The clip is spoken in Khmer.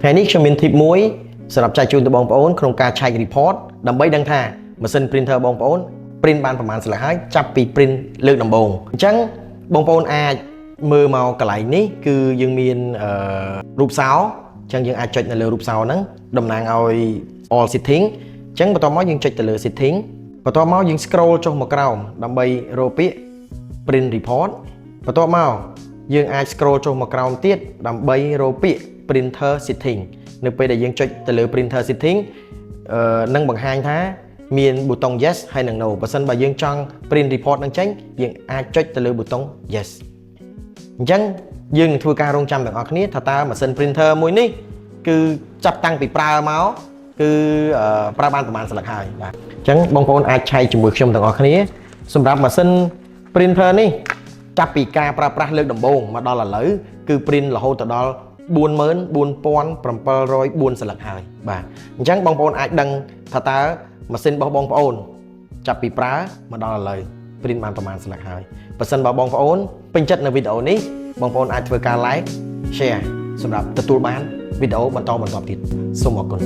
ថ្ងៃនេះខ្ញុំមាន tip មួយសម្រាប់ចែកជូនទៅបងប្អូនក្នុងការឆែក report ដើម្បីដឹងថាម៉ាស៊ីន printer បងប្អូន print បានប្រមាណស្លាកហើយចាប់ពី print លើកដំបូងអញ្ចឹងបងប្អូនអាចមើលមកកន្លែងនេះគឺយើងមានរូបសោអញ្ចឹងយើងអាចចុចនៅលើរូបសោហ្នឹងតំណាងឲ្យ all setting អញ្ចឹងបន្ទាប់មកយើងចុចទៅលើ setting បន្ទាប់មកយើង scroll ចុះមកក្រោមដើម្បីរកពាក្យ print report បន្ទាប់មកយើងអាច scroll ចុះមកក្រោមទៀតដើម្បីរកពាក្យ printer setting នៅពេលដែលយើងចុចទៅលើ printer setting នឹងបង្ហាញថាមានប៊ូតុង yes ហើយនិង no បើសិនបើយើងចង់ print report នឹងចេញយើងអាចចុចទៅលើប៊ូតុង yes អញ្ចឹងយើងនឹងធ្វើការរងចាំទាំងអស់គ្នាថាតើម៉ាស៊ីន printer មួយនេះគឺចាប់តាំងពីប្រើមកគឺប្រើបានប្រហែលស្លឹកហើយបាទអញ្ចឹងបងប្អូនអាចឆែកជាមួយខ្ញុំទាំងអស់គ្នាសម្រាប់ម៉ាស៊ីន printer នេះចាប់ពីការប្រើប្រាស់លើកដំបូងមកដល់ឥឡូវគឺ print រហូតដល់ 44,704 ស្លឹកហើយបាទអញ្ចឹងបងប្អូនអាចដឹងថាតើម៉ាស៊ីនរបស់បងប្អូនចាប់ពីប្រើមកដល់ឥឡូវ print បានប្រហែលស្លឹកហើយបើសិនបើបងប្អូនពេញចិត្តនៅវីដេអូនេះបងប្អូនអាចធ្វើការ like share សម្រាប់ទទួលបានវីដេអូបន្តទៀតសូមអរគុណ